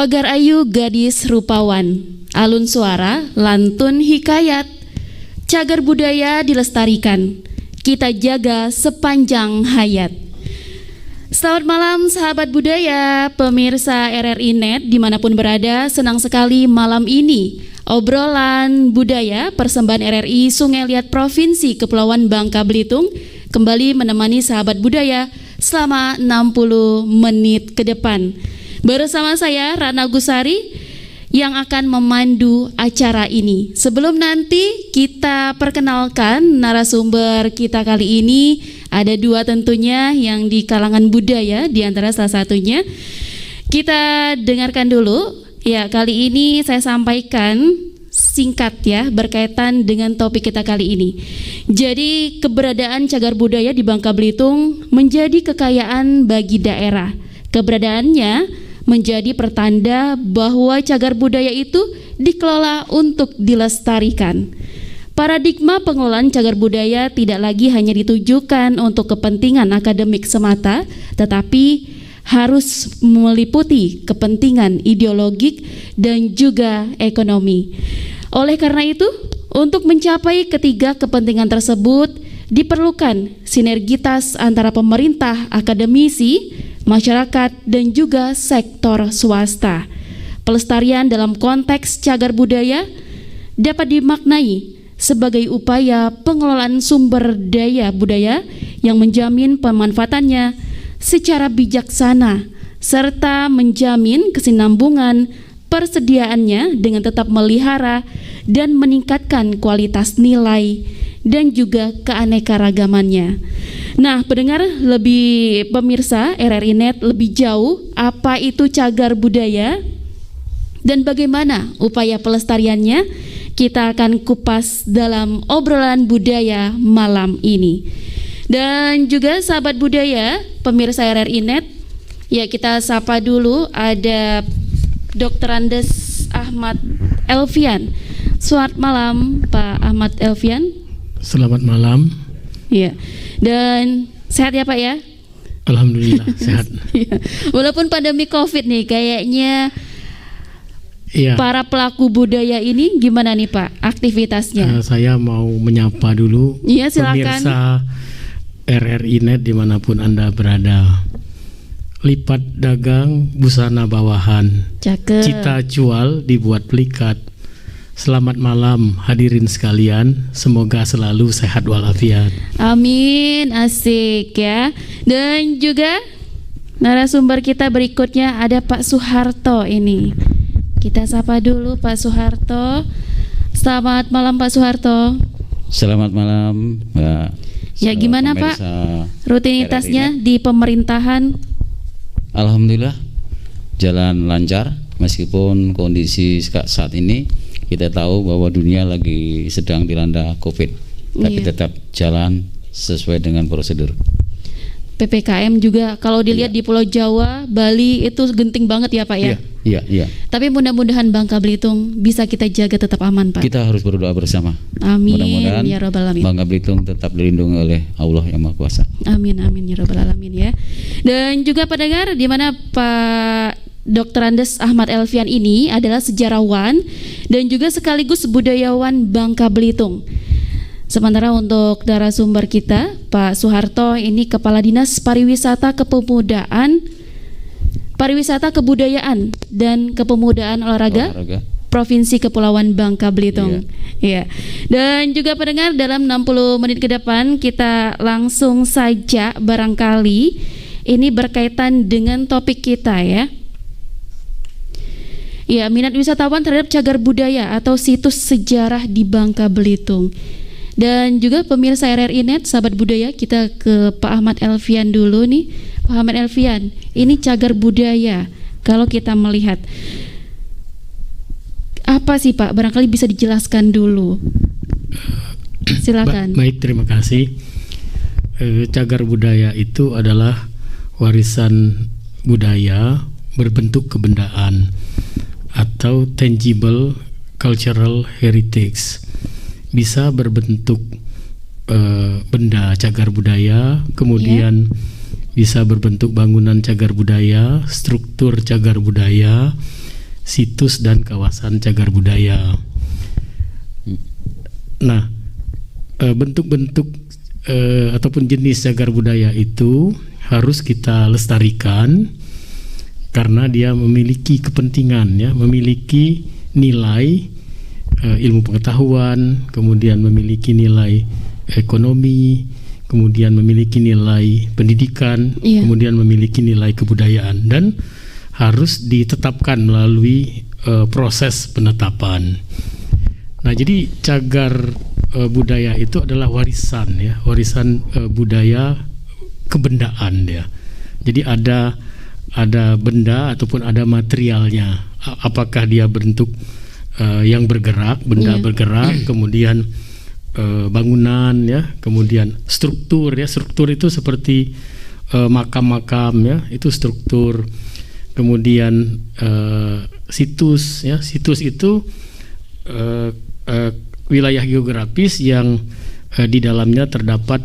Pagar ayu gadis rupawan, alun suara, lantun hikayat, cagar budaya dilestarikan, kita jaga sepanjang hayat. Selamat malam sahabat budaya, pemirsa RRI Net dimanapun berada, senang sekali malam ini obrolan budaya persembahan RRI Sungai Liat Provinsi Kepulauan Bangka Belitung kembali menemani sahabat budaya selama 60 menit ke depan. Bersama saya Rana Gusari yang akan memandu acara ini. Sebelum nanti kita perkenalkan narasumber kita kali ini, ada dua tentunya yang di kalangan budaya, di antara salah satunya. Kita dengarkan dulu. Ya, kali ini saya sampaikan singkat ya berkaitan dengan topik kita kali ini. Jadi keberadaan cagar budaya di Bangka Belitung menjadi kekayaan bagi daerah. Keberadaannya menjadi pertanda bahwa cagar budaya itu dikelola untuk dilestarikan. Paradigma pengelolaan cagar budaya tidak lagi hanya ditujukan untuk kepentingan akademik semata, tetapi harus meliputi kepentingan ideologik dan juga ekonomi. Oleh karena itu, untuk mencapai ketiga kepentingan tersebut diperlukan sinergitas antara pemerintah, akademisi, masyarakat, dan juga sektor swasta. Pelestarian dalam konteks cagar budaya dapat dimaknai sebagai upaya pengelolaan sumber daya budaya yang menjamin pemanfaatannya secara bijaksana serta menjamin kesinambungan persediaannya dengan tetap melihara dan meningkatkan kualitas nilai dan juga keanekaragamannya. Nah, pendengar lebih pemirsa RRI Net lebih jauh apa itu cagar budaya dan bagaimana upaya pelestariannya, kita akan kupas dalam obrolan budaya malam ini. Dan juga sahabat budaya, pemirsa RRI Net, ya kita sapa dulu ada Dr. Andes Ahmad Elvian. Selamat malam Pak Ahmad Elvian. Selamat malam. Iya. Dan sehat ya Pak ya? Alhamdulillah sehat. Ya. Walaupun pandemi Covid nih kayaknya ya. Para pelaku budaya ini gimana nih Pak aktivitasnya? Saya mau menyapa dulu silakan. Pemirsa RRI Net dimanapun Anda berada. Lipat dagang busana bawahan, Cakep. cita jual dibuat pelikat. Selamat malam hadirin sekalian, semoga selalu sehat walafiat. Amin, asik ya. Dan juga narasumber kita berikutnya ada Pak Soeharto ini. Kita sapa dulu Pak Soeharto. Selamat malam Pak Soeharto. Selamat malam Mbak. Ya gimana Pak rutinitasnya di pemerintahan? Alhamdulillah jalan lancar meskipun kondisi saat ini kita tahu bahwa dunia lagi sedang dilanda COVID, tapi tetap jalan sesuai dengan prosedur. PPKM juga kalau dilihat di Pulau Jawa, Bali itu genting banget ya Pak ya? Iya. Tapi mudah-mudahan Bangka Belitung bisa kita jaga tetap aman Pak. Kita harus berdoa bersama. Amin. Mudah-mudahan ya Rabbal Alamin. Bangka Belitung tetap dilindungi oleh Allah yang Maha Kuasa. Amin ya Rabbal Alamin ya. Dan juga pendengar, di mana Pak Dr. Andes Ahmad Elvian ini adalah sejarawan dan juga sekaligus budayawan Bangka Belitung. Sementara untuk narasumber kita, Pak Soeharto ini Kepala Dinas Pariwisata Kebudayaan dan Kepemudaan Olahraga Provinsi Kepulauan Bangka Belitung. Iya. Dan juga pendengar, dalam 60 menit ke depan kita langsung saja barangkali ini berkaitan dengan topik kita ya. Ya, minat wisatawan terhadap cagar budaya atau situs sejarah di Bangka Belitung. Dan juga pemirsa RRI Net, sahabat budaya, kita ke Pak Ahmad Elvian dulu nih. Pak Ahmad Elvian, ini cagar budaya. Kalau kita melihat, apa sih Pak? Barangkali bisa dijelaskan dulu. Silakan. Baik, terima kasih. Cagar budaya itu adalah warisan budaya berbentuk kebendaan atau tangible cultural heritage. Bisa berbentuk benda cagar budaya, kemudian bisa berbentuk bangunan cagar budaya, struktur cagar budaya, situs dan kawasan cagar budaya. Nah, bentuk-bentuk ataupun jenis cagar budaya itu harus kita lestarikan karena dia memiliki kepentingan, ya, memiliki nilai ilmu pengetahuan, kemudian memiliki nilai ekonomi, kemudian memiliki nilai pendidikan, kemudian memiliki nilai kebudayaan, dan harus ditetapkan melalui proses penetapan. Nah, jadi cagar budaya itu adalah warisan, ya, warisan budaya kebendaan dia. Jadi ada benda ataupun ada materialnya. Apakah dia bentuk yang bergerak, benda bergerak, kemudian bangunan, ya, kemudian struktur, ya, struktur itu seperti makam-makam, ya, itu struktur. Kemudian situs, ya, situs itu wilayah geografis yang di dalamnya terdapat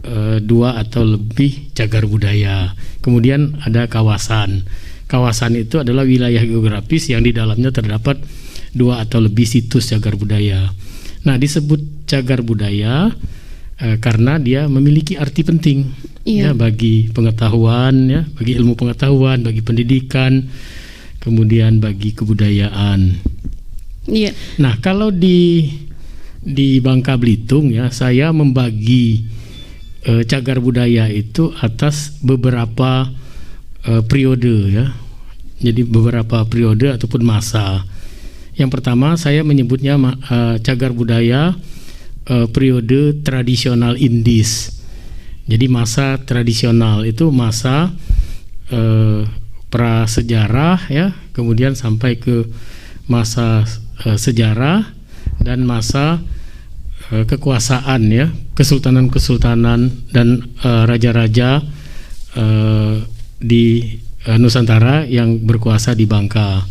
2 atau lebih cagar budaya. Kemudian ada kawasan. Kawasan itu adalah wilayah geografis yang di dalamnya terdapat 2 atau lebih situs cagar budaya. Nah, disebut cagar budaya karena dia memiliki arti penting, ya, bagi pengetahuan, ya, bagi ilmu pengetahuan, bagi pendidikan, kemudian bagi kebudayaan. Nah, kalau di Bangka Belitung, ya, saya membagi cagar budaya itu atas beberapa periode, ya. Jadi beberapa periode ataupun masa. Yang pertama saya menyebutnya cagar budaya periode tradisional Indis. Jadi masa tradisional itu masa prasejarah, ya, kemudian sampai ke masa sejarah dan masa kekuasaan, ya, kesultanan-kesultanan dan raja-raja di Nusantara yang berkuasa di Bangka.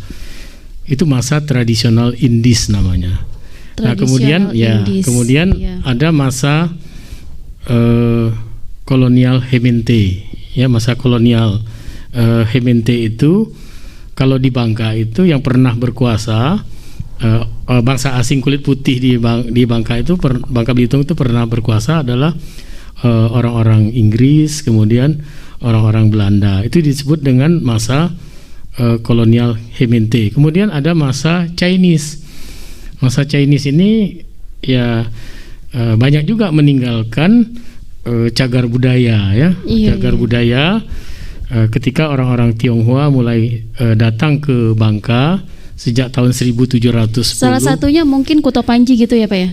Itu masa tradisional Indis namanya. Nah, kemudian ada masa kolonial Hemente, ya, masa kolonial Hemente itu kalau di Bangka itu yang pernah berkuasa bangsa asing kulit putih di Bangka itu, Bangka Belitung itu pernah berkuasa adalah orang-orang Inggris, kemudian orang-orang Belanda. Itu disebut dengan masa kolonial Hemente. Kemudian ada masa Chinese. Masa Chinese ini, ya, banyak juga meninggalkan cagar budaya, ya, cagar budaya ketika orang-orang Tionghoa mulai datang ke Bangka sejak tahun 1710. Salah satunya mungkin Kuto Panji gitu ya, Pak, ya?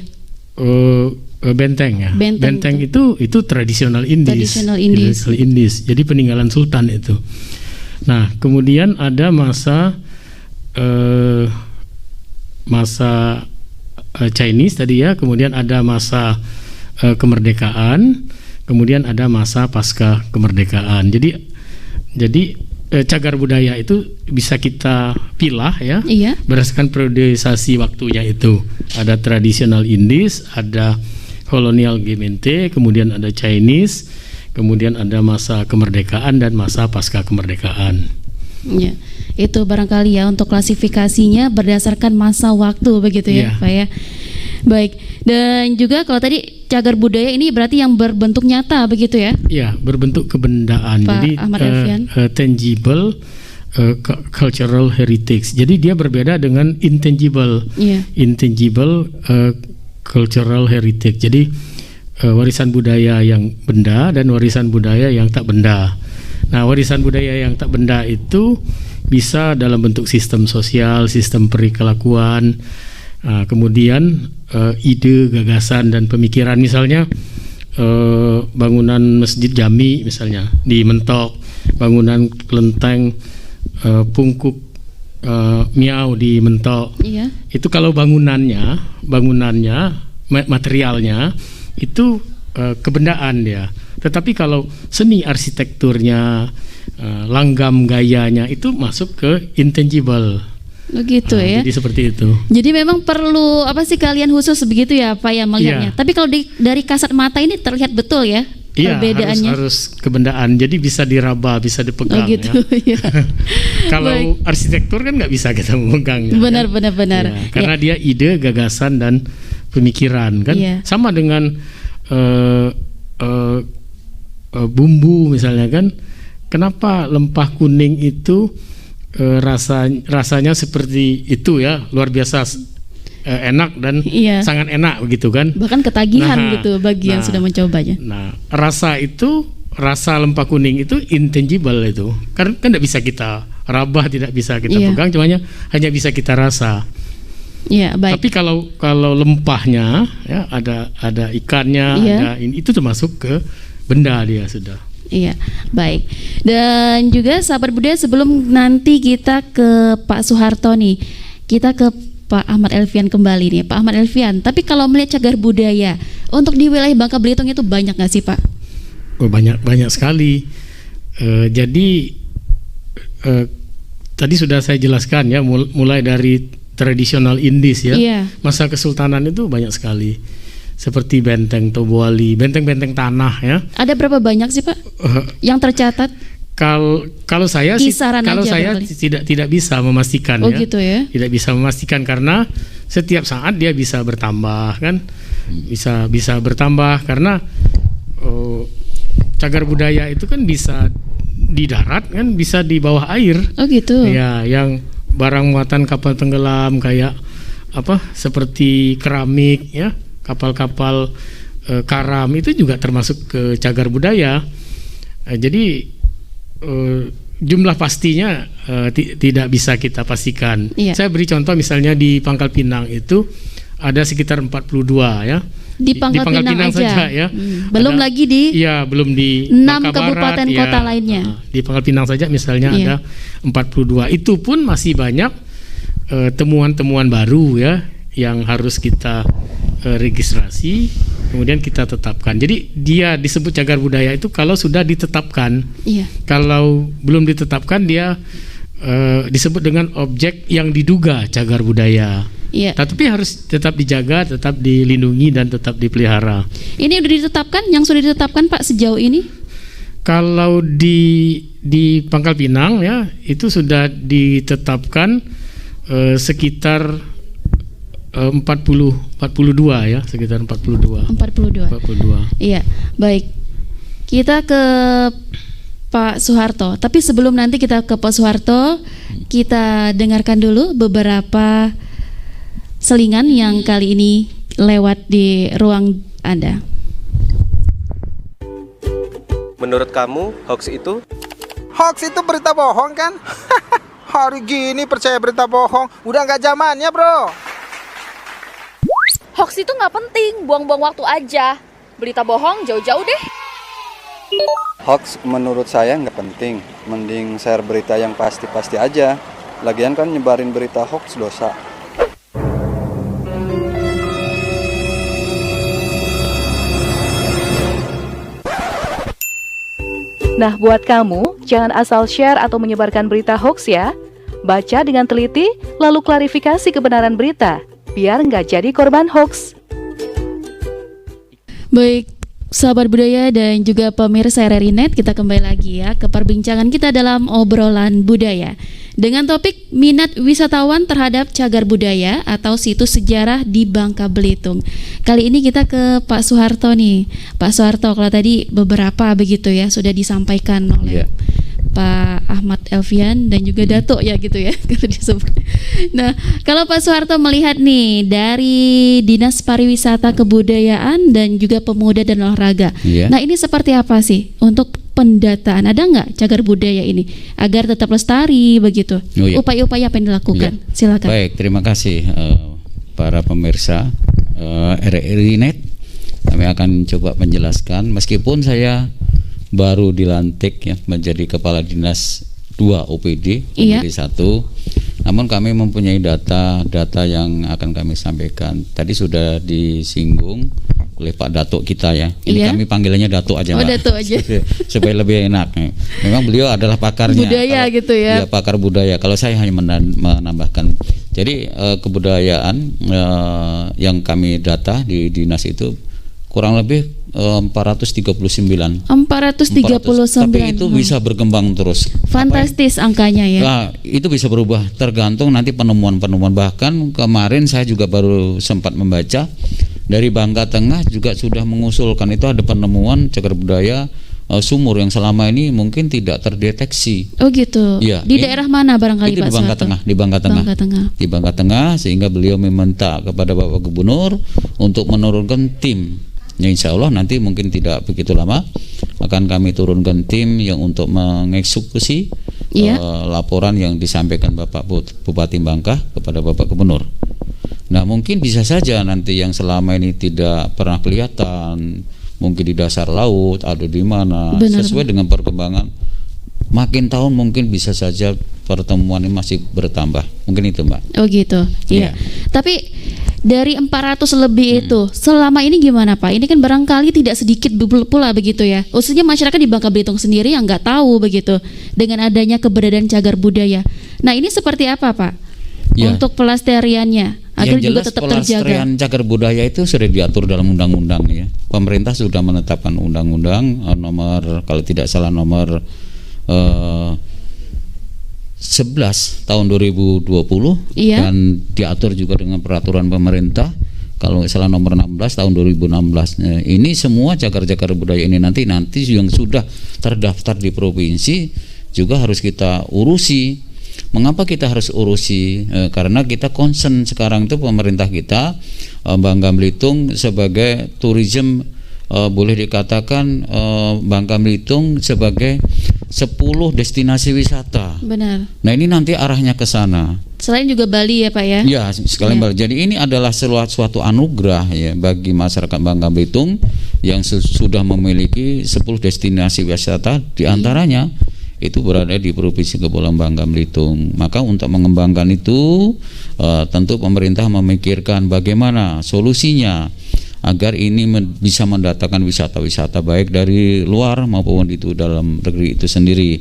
Benteng, ya. Benteng itu tradisional Indis. Tradisional Indis. Jadi peninggalan Sultan itu. Nah, kemudian ada masa Chinese tadi, ya, kemudian ada masa kemerdekaan, kemudian ada masa pasca kemerdekaan. Jadi cagar budaya itu bisa kita pilah, ya, berdasarkan periodisasi waktunya itu. Ada tradisional Indis, ada kolonial Gemente, kemudian ada Chinese, kemudian ada masa kemerdekaan dan masa pasca kemerdekaan. Ya, itu barangkali, ya, untuk klasifikasinya berdasarkan masa waktu begitu, ya, Pak, ya. Baik, dan juga kalau tadi cagar budaya ini berarti yang berbentuk nyata begitu, ya? Iya, berbentuk kebendaan. Pak jadi tangible cultural heritage. Jadi dia berbeda dengan intangible. Intangible cultural heritage. Jadi warisan budaya yang benda dan warisan budaya yang tak benda. Nah, warisan budaya yang tak benda itu bisa dalam bentuk sistem sosial, sistem perilakuan, kemudian ide, gagasan dan pemikiran. Misalnya bangunan Masjid Jami misalnya di Mentok, bangunan kelenteng Pungkuk Miau di Mentok. Itu kalau bangunannya materialnya itu kebendaan dia. Tetapi kalau seni arsitekturnya, langgam gayanya itu masuk ke intangible. Begitu, ya. Jadi seperti itu. Jadi memang perlu apa sih kalian khusus begitu, ya, Pak, ya, melihatnya. Tapi kalau dari kasat mata ini terlihat betul, ya. Iya, perbedaannya? harus kebendaan. Jadi bisa diraba, bisa dipegang. Oh gitu. Ya. Ya. Kalau Baik. arsitektur kan nggak bisa kita memegangnya. Benar, kan? benar. Ya, karena dia ide, gagasan dan pemikiran kan. Iya. Sama dengan bumbu misalnya kan. Kenapa lempah kuning itu rasanya seperti itu ya, luar biasa enak dan Iya. sangat enak begitu kan. Bahkan ketagihan Nah, gitu bagi yang sudah mencobanya. Nah, rasa lempah kuning itu intangible itu. Kan tidak bisa kita raba, tidak bisa kita Iya. pegang, hanya bisa kita rasa. Iya, baik. Tapi kalau lempahnya ya ada ikannya, Iya. ada itu termasuk ke benda dia sudah. Iya, baik. Dan juga sahabat budaya, sebelum nanti kita ke Pak Soeharto nih, kita ke Pak Ahmad Elfian kembali nih. Pak Ahmad Elfian, tapi kalau melihat cagar budaya untuk di wilayah Bangka Belitung itu banyak nggak sih Pak? Oh, banyak sekali. Jadi tadi sudah saya jelaskan ya, mulai dari tradisional Indis ya, Iya. masa kesultanan itu banyak sekali. Seperti benteng Tobuali, benteng-benteng tanah ya. Ada berapa banyak sih Pak yang tercatat? Kalau saya sih, Kisaran kalau aja saya barangkali. tidak bisa memastikan Oh ya. gitu ya. Tidak bisa memastikan karena setiap saat dia bisa bertambah kan. Bisa bertambah karena cagar budaya itu kan bisa di darat kan, bisa di bawah air. Oh gitu. Ya, yang barang muatan kapal tenggelam kayak seperti keramik ya, kapal-kapal karam itu juga termasuk ke cagar budaya. Jadi jumlah pastinya tidak bisa kita pastikan. Iya. Saya beri contoh misalnya di Pangkal Pinang itu ada sekitar 42 ya. Di Pangkal Pinang aja. saja ya. Belum lagi di Iya, belum di 6 Bangka kabupaten Barat, kota ya. lainnya. Di Pangkal Pinang saja misalnya Iya. ada 42. Itu pun masih banyak temuan-temuan baru ya yang harus kita registrasi, kemudian kita tetapkan. Jadi dia disebut cagar budaya itu kalau sudah ditetapkan. Iya. Kalau belum ditetapkan dia disebut dengan objek yang diduga cagar budaya. Iya. Tapi harus tetap dijaga, tetap dilindungi dan tetap dipelihara. Ini udah ditetapkan, yang sudah ditetapkan Pak sejauh ini? Kalau di Pangkal Pinang ya itu sudah ditetapkan sekitar 42 ya, sekitar 42. 42. Iya, baik. Kita ke Pak Soeharto. Tapi sebelum nanti kita ke Pak Soeharto, kita dengarkan dulu beberapa selingan yang kali ini lewat di ruang Anda. Menurut kamu, hoax itu? Hoax itu berita bohong kan? Hari gini percaya berita bohong, udah nggak zamannya bro. Hoax itu nggak penting, buang-buang waktu aja. Berita bohong jauh-jauh deh. Hoax menurut saya nggak penting, mending share berita yang pasti-pasti aja. Lagian kan nyebarin berita hoax dosa. Nah, buat kamu, jangan asal share atau menyebarkan berita hoax ya. Baca dengan teliti, lalu klarifikasi kebenaran berita, biar nggak jadi korban hoax. Baik, sahabat budaya dan juga pemirsa RRI Net, kita kembali lagi ya ke perbincangan kita dalam obrolan budaya dengan topik minat wisatawan terhadap cagar budaya atau situs sejarah di Bangka Belitung. Kali ini kita ke Pak Soeharto nih. Pak Soeharto, kalau tadi beberapa begitu ya sudah disampaikan oleh Pak Ahmad Elfian dan juga Dato ya gitu ya kalau disebut. Nah, kalau Pak Soeharto melihat nih dari Dinas Pariwisata Kebudayaan dan juga Pemuda dan Olahraga. Iya. Nah, ini seperti apa sih untuk pendataan? Ada nggak cagar budaya ini agar tetap lestari begitu? Oh, iya. Upaya-upaya apa yang dilakukan? Iya. Silakan. Baik, terima kasih para pemirsa RRI Net. Kami akan coba menjelaskan meskipun saya baru dilantik ya menjadi kepala dinas 2 OPD Iya. menjadi 1. Namun kami mempunyai data yang akan kami sampaikan. Tadi sudah disinggung oleh Pak Dato kita ya. Ini Iya. kami panggilannya Dato aja, Oh, Mbak. Dato aja. Supaya lebih enak. Memang beliau adalah pakarnya. Budaya gitu ya. Iya, pakar budaya. Kalau saya hanya menambahkan. Jadi kebudayaan yang kami data di dinas itu kurang lebih 439. 439. Tapi itu bisa berkembang terus. Fantastis angkanya ya. Nah, itu bisa berubah tergantung nanti penemuan-penemuan. Bahkan kemarin saya juga baru sempat membaca dari Bangka Tengah juga sudah mengusulkan itu ada penemuan cagar budaya sumur yang selama ini mungkin tidak terdeteksi. Oh gitu. Ya, di daerah mana barangkali itu Pak di Bangka Soeharto? Tengah, di Bangka Tengah. Bangka Tengah. Di Bangka Tengah, sehingga beliau meminta kepada Bapak Gubernur untuk menurunkan tim. Ya, insya Allah nanti mungkin tidak begitu lama akan kami turunkan tim yang untuk mengeksekusi laporan yang disampaikan Bapak Bupati Bangka kepada Bapak Gubernur. Nah, mungkin bisa saja nanti yang selama ini tidak pernah kelihatan, mungkin di dasar laut atau di mana, sesuai dengan perkembangan makin tahun mungkin bisa saja pertemuan ini masih bertambah. Mungkin itu, Mbak. Oh gitu. Iya. Tapi dari 400 lebih itu selama ini gimana Pak? Ini kan barangkali tidak sedikit pula begitu ya. Khususnya masyarakat di Bangka Belitung sendiri yang nggak tahu begitu dengan adanya keberadaan cagar budaya. Nah, ini seperti apa Pak? Ya. Untuk pelestariannya agar juga tetap terjaga. Pelestarian cagar budaya itu sudah diatur dalam undang-undang ya. Pemerintah sudah menetapkan undang-undang nomor, kalau tidak salah nomor 11 tahun 2020 dan diatur juga dengan peraturan pemerintah kalau nggak salah nomor 16 tahun 2016. Ini semua cagar-cagar budaya ini nanti yang sudah terdaftar di provinsi juga harus kita urusi. Mengapa kita harus urusi? Karena kita concern sekarang itu pemerintah kita Bangka Belitung sebagai tourism, boleh dikatakan Bangka Belitung sebagai 10 destinasi wisata. Benar. Nah, ini nanti arahnya ke sana. Selain juga Bali ya Pak ya? Ya, sekalian Bali. Jadi ini adalah suatu anugerah ya bagi masyarakat Bangka Belitung yang sudah memiliki 10 destinasi wisata, diantaranya itu berada di Provinsi Kepulauan Bangka Belitung. Maka untuk mengembangkan itu tentu pemerintah memikirkan bagaimana solusinya agar ini bisa mendatangkan wisata-wisata baik dari luar maupun itu dalam negeri itu sendiri.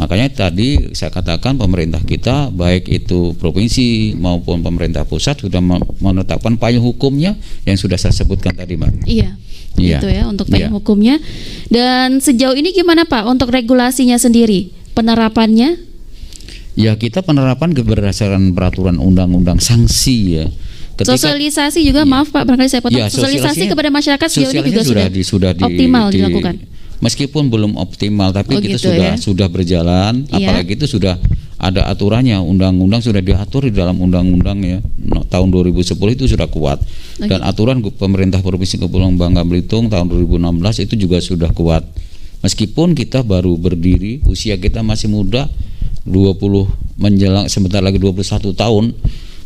Makanya tadi saya katakan pemerintah kita baik itu provinsi maupun pemerintah pusat sudah menetapkan payung hukumnya yang sudah saya sebutkan tadi, Mbak. Iya. Gitu ya untuk payung hukumnya. Dan sejauh ini gimana Pak untuk regulasinya sendiri, penerapannya? Ya, kita penerapan berdasarkan peraturan undang-undang sanksi ya. Sosialisasi juga maaf Pak barangkali saya potong. Sosialisasi kepada masyarakat sejauh ini juga sudah optimal dilakukan. Meskipun belum optimal tapi kita sudah berjalan, apalagi itu sudah ada aturannya, undang-undang sudah diatur di dalam undang-undang ya. Tahun 2010 itu sudah kuat. Dan aturan pemerintah Provinsi Kepulauan Bangka Belitung tahun 2016 itu juga sudah kuat. Meskipun kita baru berdiri, usia kita masih muda, 20 menjelang sebentar lagi 21 tahun,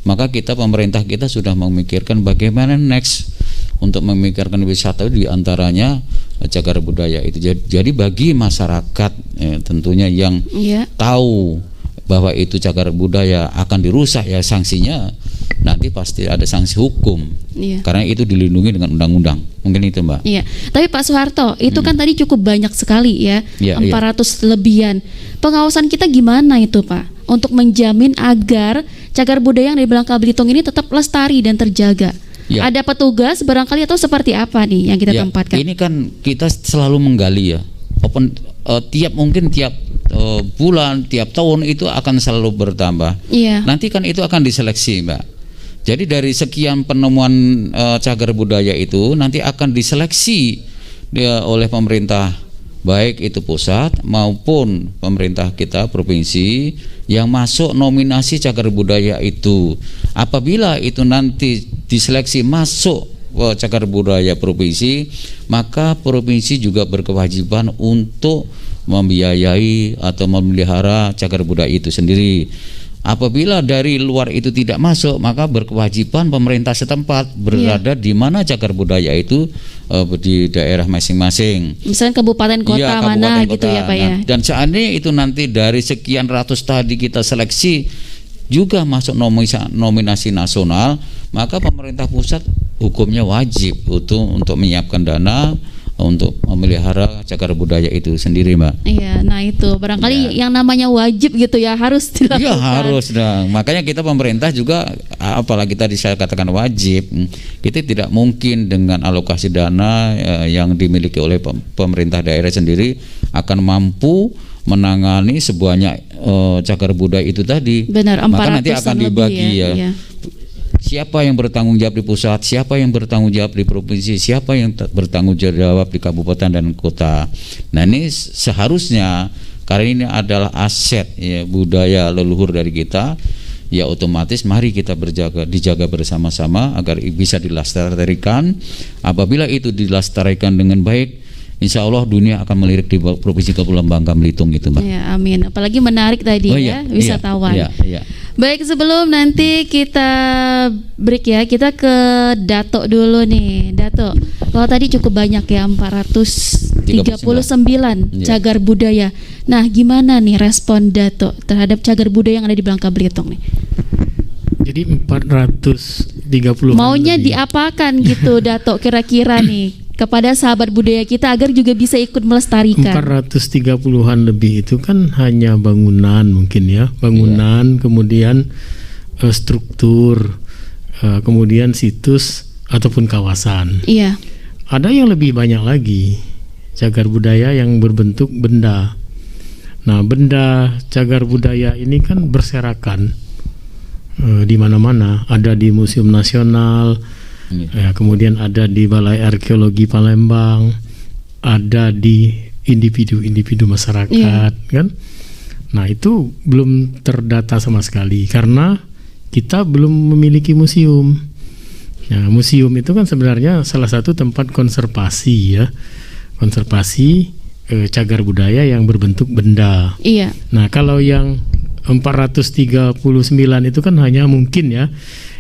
maka pemerintah kita sudah memikirkan bagaimana next untuk memikirkan wisata di antaranya cagar budaya itu. Jadi bagi masyarakat tentunya yang tahu bahwa itu cagar budaya akan dirusak ya sanksinya nanti pasti ada sanksi hukum. Karena itu dilindungi dengan undang-undang. Mungkin itu Mbak. Iya. Tapi Pak Soeharto itu kan tadi cukup banyak sekali ya, 400 lebihan. Pengawasan kita gimana itu Pak? Untuk menjamin agar cagar budaya yang di Bangka Belitung ini tetap lestari dan terjaga. Ada petugas barangkali atau seperti apa nih yang kita tempatkan? Ini kan kita selalu menggali ya. Tiap bulan, tiap tahun itu akan selalu bertambah. Nanti kan itu akan diseleksi, Mbak. Jadi dari sekian penemuan cagar budaya itu nanti akan diseleksi oleh pemerintah baik itu pusat maupun pemerintah kita provinsi yang masuk nominasi cagar budaya itu. Apabila itu nanti diseleksi masuk cagar budaya provinsi, maka provinsi juga berkewajiban untuk membiayai atau memelihara cagar budaya itu sendiri. Apabila dari luar itu tidak masuk, maka berkewajiban pemerintah setempat berada di mana cagar budaya itu di daerah masing-masing. Misalnya kabupaten kota mana gitu ya Pak ya. Dan seandainya itu nanti dari sekian ratus tadi kita seleksi juga masuk nominasi nasional, maka pemerintah pusat hukumnya wajib untuk menyiapkan dana untuk memelihara cagar budaya itu sendiri, Mbak. Iya, nah itu barangkali yang namanya wajib gitu ya harus dilakukan. Iya harus dong. Makanya kita pemerintah juga, apalagi tadi saya katakan wajib, kita tidak mungkin dengan alokasi dana yang dimiliki oleh pemerintah daerah sendiri akan mampu menangani sebanyak cagar budaya itu tadi. Benar, maka nanti akan dibagi ya. Iya. Siapa yang bertanggung jawab di pusat, siapa yang bertanggung jawab di provinsi, siapa yang bertanggung jawab di kabupaten dan kota. Nah ini seharusnya, karena ini adalah aset ya, budaya leluhur dari kita, ya otomatis mari kita dijaga bersama-sama agar bisa dilestarikan. Apabila itu dilestarikan dengan baik, insya Allah dunia akan melirik di Provinsi Kepulauan Bangka Belitung itu, Mbak. Ya, amin. Apalagi menarik tadi wisatawan. Iya. Baik, sebelum nanti kita break ya, kita ke Dato dulu nih. Dato, kalau tadi cukup banyak ya, 439 cagar budaya. Nah, gimana nih respon Dato terhadap cagar budaya yang ada di Bangka Belitung nih? Jadi 430 maunya diapakan gitu Dato kira-kira nih kepada sahabat budaya kita agar juga bisa ikut melestarikan? 430-an lebih itu kan hanya bangunan mungkin ya, bangunan, kemudian struktur, kemudian situs ataupun kawasan. Iya. Ada yang lebih banyak lagi, cagar budaya yang berbentuk benda. Nah, benda cagar budaya ini kan berserakan di mana-mana, ada di Museum Nasional. Ya, kemudian ada di Balai Arkeologi Palembang, ada di individu-individu masyarakat, kan? Nah itu belum terdata sama sekali karena kita belum memiliki museum. Nah, museum itu kan sebenarnya salah satu tempat konservasi ya, konservasi cagar budaya yang berbentuk benda. Iya. Nah kalau yang 439 itu kan hanya mungkin ya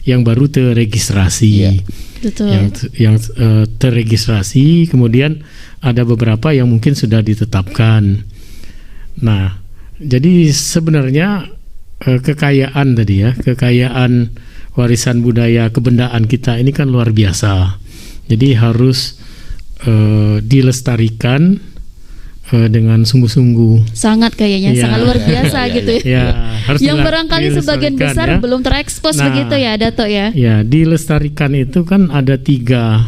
yang baru terregistrasi, betul. yang terregistrasi, kemudian ada beberapa yang mungkin sudah ditetapkan. Nah, jadi sebenarnya kekayaan tadi ya, kekayaan warisan budaya kebendaan kita ini kan luar biasa. Jadi harus dilestarikan dengan sungguh-sungguh. Sangat kayaknya sangat luar biasa gitu ya. Harus yang barangkali sebagian besar belum terekspos begitu ya Dato ya. Ya, dilestarikan itu kan ada tiga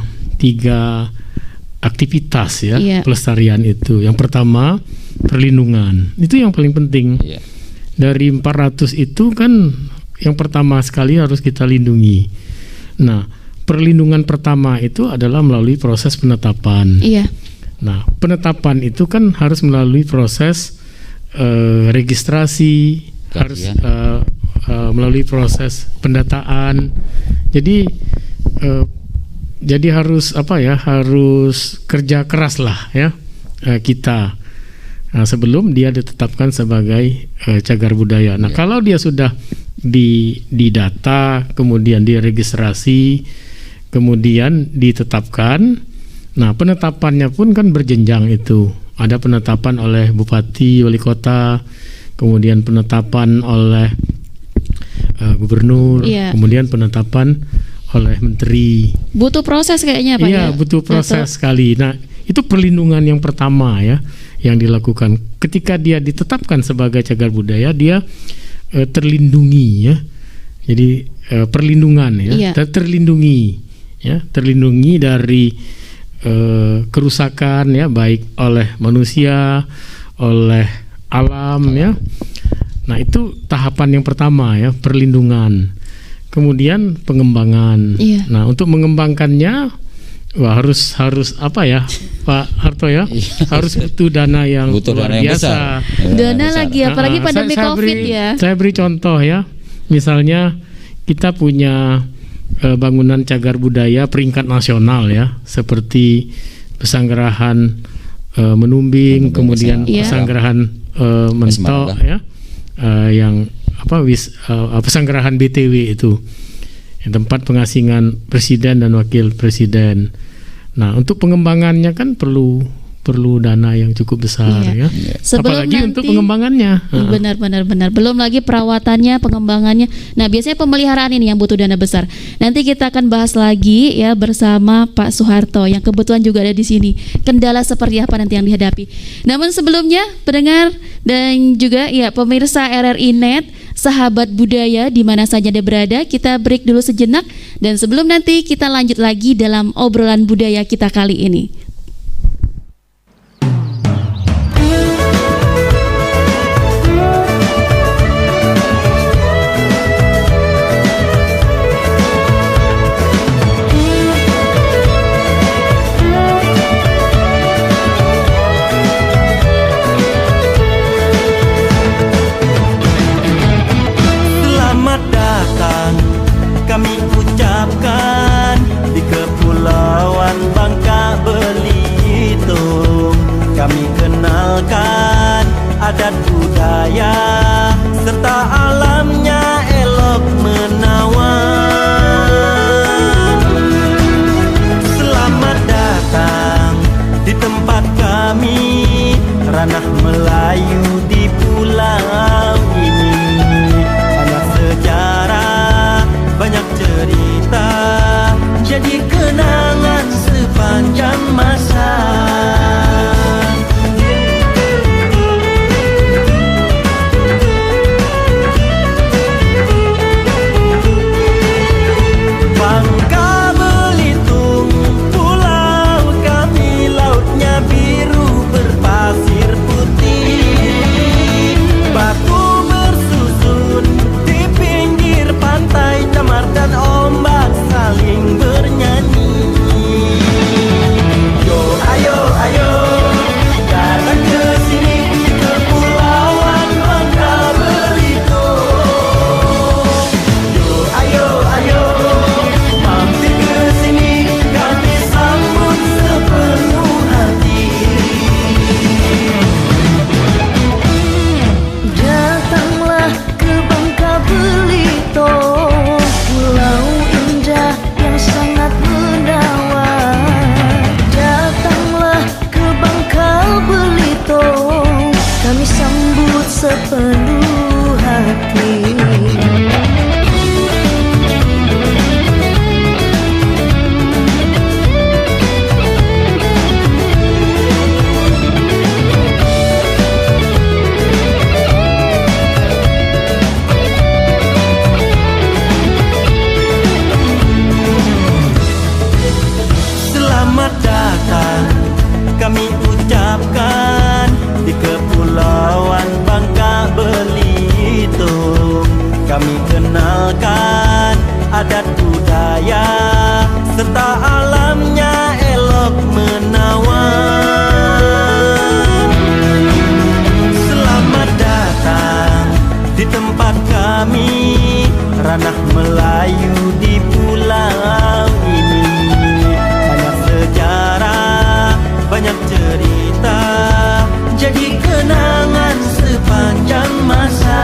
aktivitas ya, pelestarian itu. Yang pertama perlindungan, itu yang paling penting. Dari 400 itu kan yang pertama sekali harus kita lindungi. Nah, perlindungan pertama itu adalah melalui proses penetapan. Iya. Nah, penetapan itu kan harus melalui proses registrasi, harus melalui proses pendataan. Jadi harus harus kerja keras lah ya kita sebelum dia ditetapkan sebagai cagar budaya. Nah, kalau dia sudah didata, kemudian diregistrasi, kemudian ditetapkan. Nah, penetapannya pun kan berjenjang itu. Ada penetapan oleh bupati, wali kota, kemudian penetapan oleh gubernur, kemudian penetapan oleh menteri. Butuh proses kayaknya Pak. Iya, butuh proses sekali. Nah, itu perlindungan yang pertama ya yang dilakukan. Ketika dia ditetapkan sebagai cagar budaya, dia terlindungi ya. Jadi perlindungan ya, terlindungi ya, terlindungi dari kerusakan ya, baik oleh manusia, oleh alam ya. Nah, itu tahapan yang pertama ya, perlindungan. Kemudian pengembangan. Nah, untuk mengembangkannya harus apa ya, Pak Harto ya? Harus butuh dana yang luar biasa. Dana lagi apalagi pandemi Covid ya. Saya beri contoh ya. Misalnya kita punya bangunan cagar budaya peringkat nasional ya, seperti Pesanggerahan Menumbing, kemudian Pesanggerahan Mentok ya, yang Pesanggerahan BTW itu, tempat pengasingan presiden dan wakil presiden. Nah, untuk pengembangannya kan perlu perlu dana yang cukup besar Iya. ya. Sebelum Apalagi nanti, untuk pengembangannya. Benar. Belum lagi perawatannya, pengembangannya. Nah, biasanya pemeliharaan ini yang butuh dana besar. Nanti kita akan bahas lagi ya bersama Pak Soeharto yang kebetulan juga ada di sini. Kendala seperti apa nanti yang dihadapi. Namun sebelumnya, pendengar dan juga ya pemirsa RRI Net, sahabat budaya di mana saja Anda berada, kita break dulu sejenak dan sebelum nanti kita lanjut lagi dalam obrolan budaya kita kali ini. Kami ucapkan di Kepulauan Bangka Belitung. Kami kenalkan adat budaya serta alamnya elok menawan. Selamat datang di tempat kami, ranah Melayu di pulau ini. Banyak sejarah, banyak cerita, jadi kenangan sepanjang masa. Bangka Belitung, pulau kami, lautnya biru berpasir putih. Batu bersusun di pinggir pantai, damar dan ombak saling bernyanyi. Yo ayo ayo datang ke sini, ke Kepulauan Bangka Belitung. Yo ayo ayo mampir ke sini, kami sambut sepenuh hati. Datanglah ke Bangka Belitung, pulau indah yang sangat menawan. Datanglah ke Bangka Belitung, kami sambut sepenuh hati. Selamat datang kami ucapkan di Kepulauan Bangka Belitung. Kami kenalkan adat budaya serta alamnya elok menawan. Selamat datang di tempat kami, ranah Melayu di pulau ini. Banyak sejarah, banyak cerita, jadi kenangan sepanjang masa.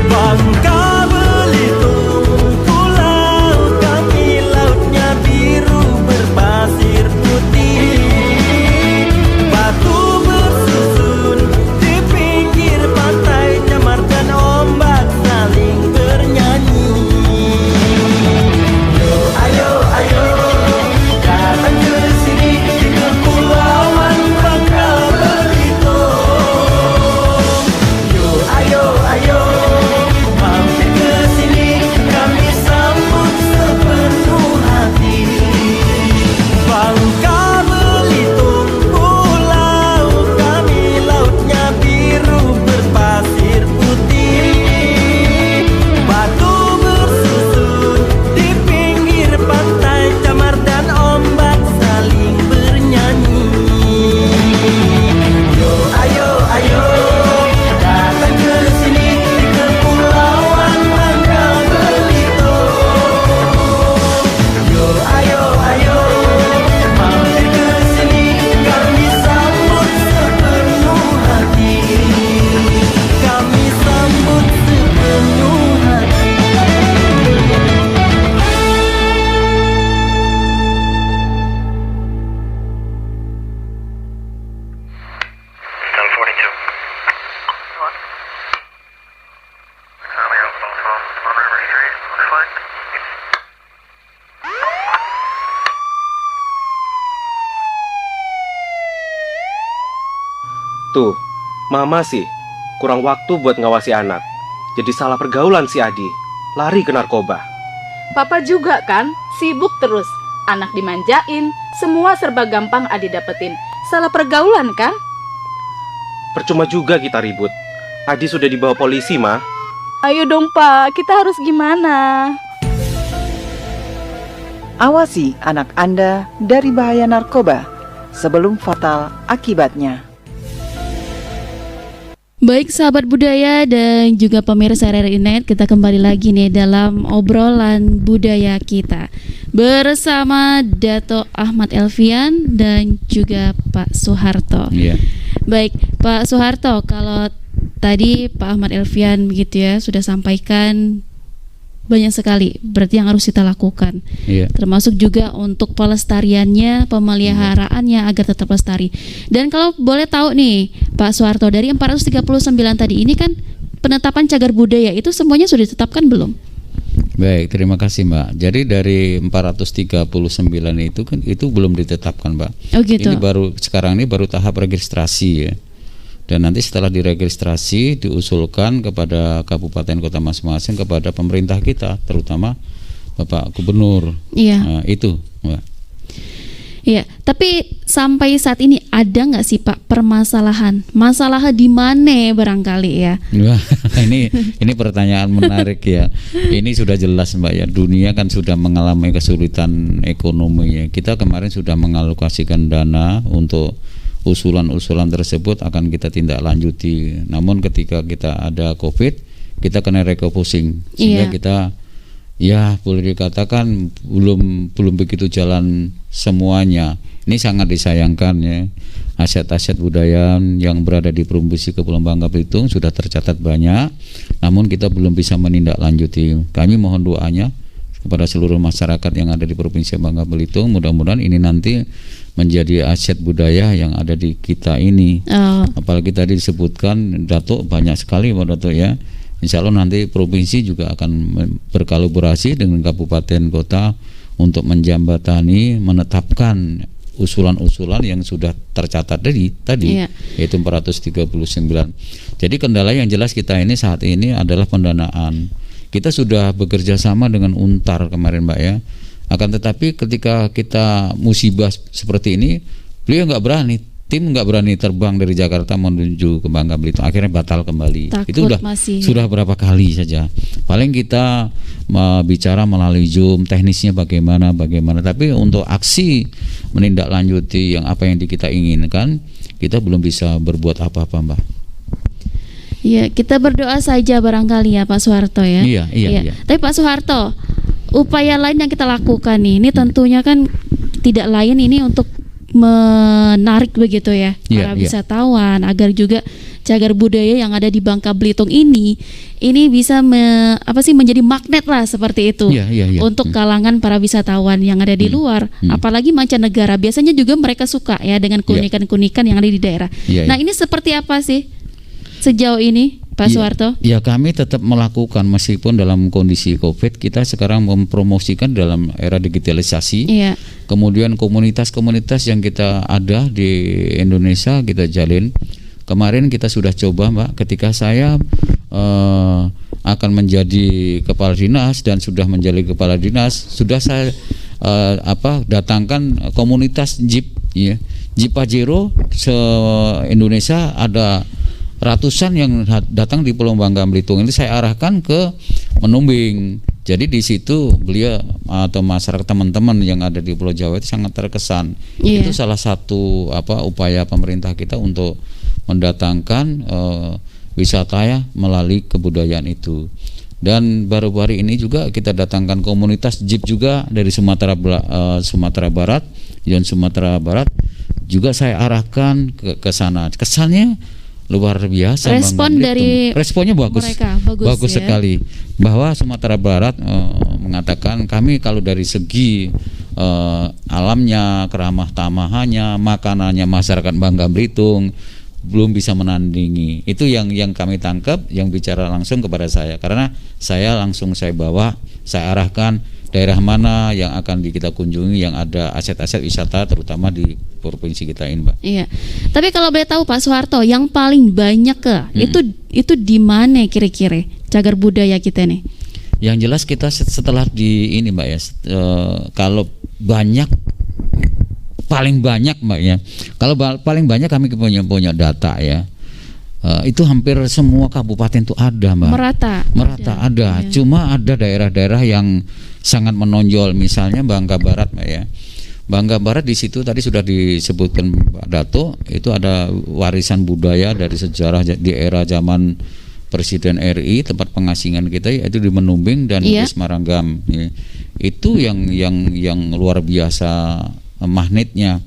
Bangka Belitung, pulau kami, lautnya biru berpasir putih. Batu Tuh, mama sih kurang waktu buat ngawasi anak. Jadi salah pergaulan si Adi, lari ke narkoba. Papa juga kan, sibuk terus. Anak dimanjain, semua serba gampang Adi dapetin. Salah pergaulan kan? Percuma juga kita ribut. Adi sudah dibawa polisi, Ma. Ayo dong Pak, kita harus gimana? Awasi anak Anda dari bahaya narkoba sebelum fatal akibatnya. Baik sahabat budaya dan juga pemirsa RRI Net, kita kembali lagi nih dalam obrolan budaya kita bersama Dato Ahmad Elfian dan juga Pak Soeharto. Iya. Baik Pak Soeharto, kalau tadi Pak Ahmad Elfian begitu ya sudah sampaikan banyak sekali berarti yang harus kita lakukan, termasuk juga untuk pelestariannya, pemeliharaannya agar tetap lestari. Dan kalau boleh tahu nih Pak Soeharto, dari 439 tadi ini kan penetapan cagar budaya itu semuanya sudah ditetapkan belum? Baik, terima kasih Mbak. Jadi dari 439 itu kan itu belum ditetapkan Mbak. Oh gitu. Ini baru sekarang ini baru tahap registrasi ya. Dan nanti setelah diregistrasi diusulkan kepada kabupaten kota masing-masing, kepada pemerintah kita, terutama Bapak Gubernur. Iya. Nah, itu, Mbak. Iya. Tapi sampai saat ini ada nggak sih Pak permasalahan? Masalah di mana barangkali ya? Wah, ini pertanyaan menarik ya. Ini sudah jelas Mbak ya. Dunia kan sudah mengalami kesulitan ekonomi ya. Kita kemarin sudah mengalokasikan dana untuk usulan-usulan tersebut akan kita tindak lanjuti. Namun ketika kita ada COVID, kita kena refocusing sehingga kita ya boleh dikatakan belum begitu jalan semuanya. Ini sangat disayangkan ya. Aset-aset budaya yang berada di Provinsi Kepulauan Bangka Belitung sudah tercatat banyak, namun kita belum bisa menindaklanjuti. Kami mohon doanya kepada seluruh masyarakat yang ada di Provinsi Bangka Belitung, mudah-mudahan ini nanti menjadi aset budaya yang ada di kita ini. Apalagi tadi disebutkan Datuk banyak sekali Pak Datuk ya. Insya Allah nanti provinsi juga akan berkolaborasi dengan kabupaten kota untuk menjembatani, menetapkan usulan-usulan yang sudah tercatat tadi yaitu 439. Jadi kendala yang jelas kita ini saat ini adalah pendanaan. Kita sudah bekerja sama dengan Untar kemarin Mbak ya. Akan tetapi ketika kita musibah seperti ini, beliau nggak berani, tim nggak berani terbang dari Jakarta menuju ke Bangka Belitung, akhirnya batal kembali. Takut itu sudah berapa kali saja. Paling kita bicara melalui Zoom, teknisnya bagaimana. Tapi untuk aksi menindaklanjuti yang apa yang kita inginkan, kita belum bisa berbuat apa-apa Mbak. Iya, kita berdoa saja barangkali ya Pak Soeharto ya. Iya. Tapi Pak Soeharto, upaya lain yang kita lakukan ini tentunya kan tidak lain ini untuk menarik begitu ya para wisatawan agar juga cagar budaya yang ada di Bangka Belitung ini bisa menjadi magnet lah seperti itu untuk kalangan para wisatawan yang ada di luar, apalagi mancanegara. Biasanya juga mereka suka ya dengan keunikan-keunikan yang ada di daerah. Nah, ini seperti apa sih sejauh ini Pak Soeharto? Ya, kami tetap melakukan meskipun dalam kondisi COVID, kita sekarang mempromosikan dalam era digitalisasi. Kemudian komunitas-komunitas yang kita ada di Indonesia kita jalin. Kemarin kita sudah coba Mbak, ketika saya akan menjadi kepala dinas dan sudah menjadi kepala dinas, sudah saya datangkan komunitas Jeep ya. Jeep Pajero se-Indonesia ada ratusan yang datang di Pulau Bangka Belitung. Ini saya arahkan ke Menumbing. Jadi di situ beliau atau masyarakat teman-teman yang ada di Pulau Jawa itu sangat terkesan. Itu salah satu upaya pemerintah kita untuk mendatangkan wisata ya melalui kebudayaan itu. Dan baru-baru ini juga kita datangkan komunitas Jeep juga dari Sumatera Barat, Yon Sumatera Barat juga saya arahkan ke sana. Kesannya luar biasa. Responnya bagus, bagus ya. Sekali. Bahwa Sumatera Barat mengatakan kami kalau dari segi alamnya, keramah tamahannya, makanannya masyarakat Bangka Belitung belum bisa menandingi. Itu yang kami tangkap, yang bicara langsung kepada saya, karena saya langsung bawa, saya arahkan daerah mana yang akan kita kunjungi yang ada aset-aset wisata terutama di provinsi kita ini, Mbak. Iya. Tapi kalau boleh tahu Pak Soeharto, yang paling banyak itu di mana kira-kira cagar budaya kita nih? Yang jelas kita setelah di ini, Mbak ya, kalau banyak, paling banyak, Mbak ya. Kalau paling banyak kami punya data ya. Itu hampir semua kabupaten itu ada, Mbak. Merata ada. Ya. Cuma ada daerah-daerah yang sangat menonjol, misalnya Bangka Barat, Mbak ya. Bangka Barat di situ tadi sudah disebutkan Pak Dato, itu ada warisan budaya dari sejarah di era zaman Presiden RI, tempat pengasingan kita yaitu di Menumbing dan di Semarang. Ya. Itu yang luar biasa magnetnya.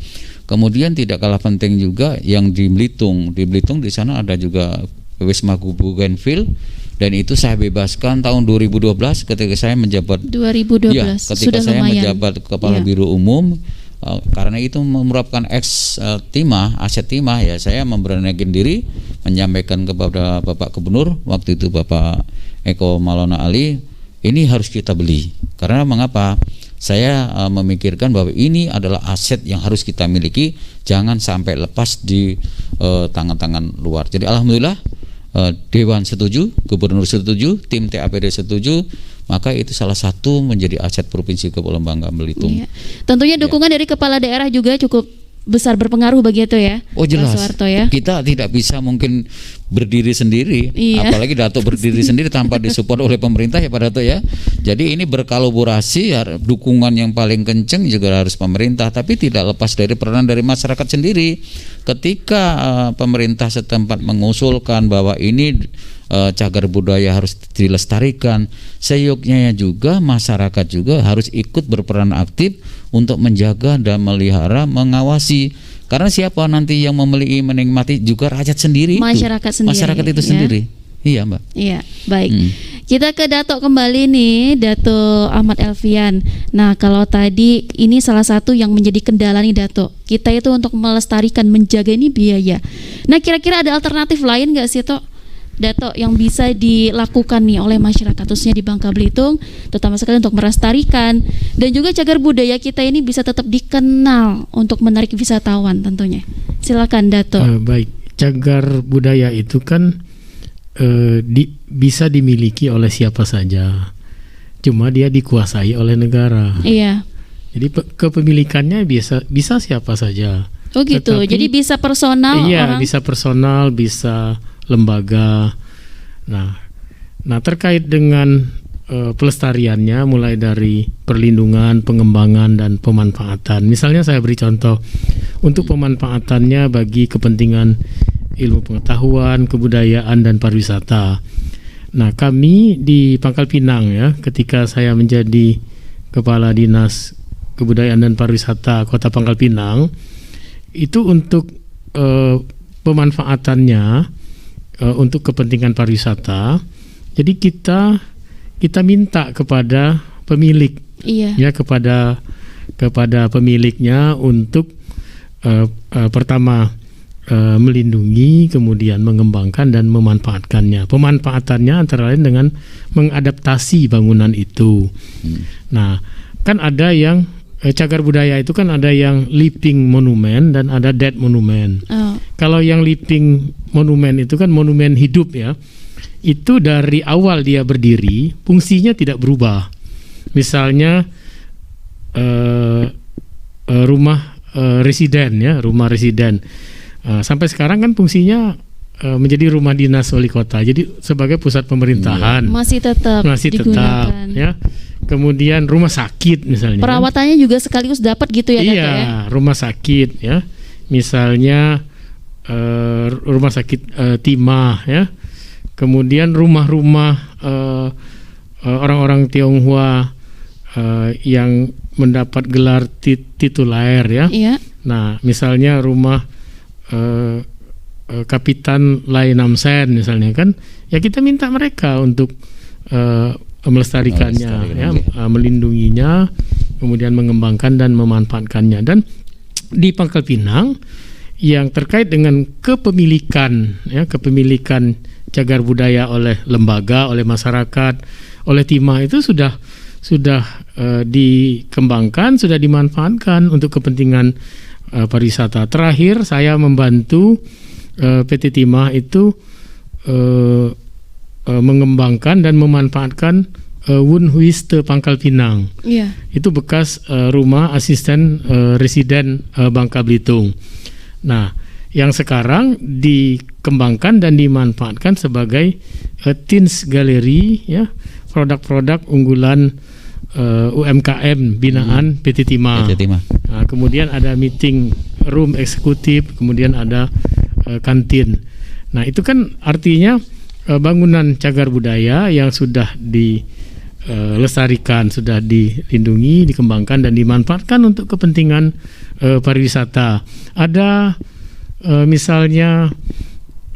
Kemudian tidak kalah penting juga yang di Belitung. Di Belitung di sana ada juga Wisma Bougainville dan itu saya bebaskan tahun 2012 ketika saya menjabat 2012. Ya, ketika sudah saya lumayan. menjabat Kepala Biro Umum karena itu merupakan timah, aset timah ya, saya memberanikan diri menyampaikan kepada Bapak Gubernur waktu itu Bapak Eko Maulana Ali, ini harus kita beli. Karena mengapa? Saya memikirkan bahwa ini adalah aset yang harus kita miliki, jangan sampai lepas di tangan-tangan luar. Jadi alhamdulillah Dewan setuju, Gubernur setuju, tim TAPD setuju, maka itu salah satu menjadi aset Provinsi Kepulauan Bangka Belitung. Iya. Tentunya dukungan dari kepala daerah juga cukup besar berpengaruh begitu ya. Oh jelas. Pak Soeharto ya. Kita tidak bisa mungkin berdiri sendiri, apalagi Dato berdiri sendiri tanpa disupport oleh pemerintah ya Pak Dato ya. Jadi ini berkolaborasi ya, dukungan yang paling kenceng juga harus pemerintah, tapi tidak lepas dari peran dari masyarakat sendiri. Ketika pemerintah setempat mengusulkan bahwa ini cagar budaya harus dilestarikan, seyoknya juga masyarakat juga harus ikut berperan aktif untuk menjaga dan melihara, mengawasi. Karena siapa nanti yang menikmati juga rakyat sendiri, masyarakat itu sendiri. Iya Mbak. Iya, baik. Kita ke Dato kembali nih, Dato Ahmad Elvian. Nah, kalau tadi ini salah satu yang menjadi kendala nih Dato, kita itu untuk melestarikan, menjaga ini biaya. Nah, kira-kira ada alternatif lain nggak sih Tok, Dato, yang bisa dilakukan nih oleh masyarakat khususnya di Bangka Belitung, terutama sekali untuk melestarikan dan juga cagar budaya kita ini bisa tetap dikenal untuk menarik wisatawan tentunya. Silakan Dato. Baik, cagar budaya itu kan bisa dimiliki oleh siapa saja, cuma dia dikuasai oleh negara. Iya. Jadi kepemilikannya bisa siapa saja. Oh gitu. Tetapi, jadi bisa personal. Iya, bisa personal, bisa lembaga. Nah terkait dengan pelestariannya mulai dari perlindungan, pengembangan dan pemanfaatan. Misalnya saya beri contoh untuk pemanfaatannya bagi kepentingan ilmu pengetahuan, kebudayaan dan pariwisata. Nah, kami di Pangkal Pinang ya, ketika saya menjadi Kepala Dinas Kebudayaan dan Pariwisata Kota Pangkal Pinang, itu untuk pemanfaatannya untuk kepentingan pariwisata. Jadi kita minta kepada pemilik, ya kepada pemiliknya untuk pertama melindungi, kemudian mengembangkan dan memanfaatkannya. Pemanfaatannya antara lain dengan mengadaptasi bangunan itu. Nah, kan ada yang cagar budaya itu kan ada yang living monument dan ada dead monument. Kalau yang living monument itu kan monumen hidup ya. Itu dari awal dia berdiri fungsinya tidak berubah. Misalnya rumah residen ya, rumah residen. Sampai sekarang kan fungsinya menjadi rumah dinas wali kota. Jadi sebagai pusat pemerintahan. Masih tetap digunakan. Ya. Kemudian rumah sakit misalnya. Perawatannya juga sekaligus dapat gitu ya, Dato, ya? Iya, rumah sakit ya. Misalnya rumah sakit timah ya. Kemudian rumah-rumah orang-orang Tionghoa yang mendapat gelar tituler ya. Iya. Nah, misalnya rumah Kapitan Lai Namsen misalnya kan, ya kita minta mereka untuk melestarikannya, ya, melindunginya, kemudian mengembangkan dan memanfaatkannya. Dan di Pangkal Pinang yang terkait dengan kepemilikan, ya, kepemilikan cagar budaya oleh lembaga, oleh masyarakat, oleh timah itu sudah sudah dikembangkan, sudah dimanfaatkan untuk kepentingan pariwisata. Terakhir saya membantu PT Timah itu mengembangkan dan memanfaatkan Woonhuiste Pangkal Pinang. Iya. Itu bekas rumah asisten residen Bangka Belitung. Nah, yang sekarang dikembangkan dan dimanfaatkan sebagai Teens Gallery, ya, produk-produk unggulan UMKM binaan PT Timah. Nah, kemudian ada meeting room eksekutif, kemudian ada kantin. Nah, itu kan artinya bangunan cagar budaya yang sudah dilestarikan, sudah dilindungi, dikembangkan dan dimanfaatkan untuk kepentingan pariwisata. Ada misalnya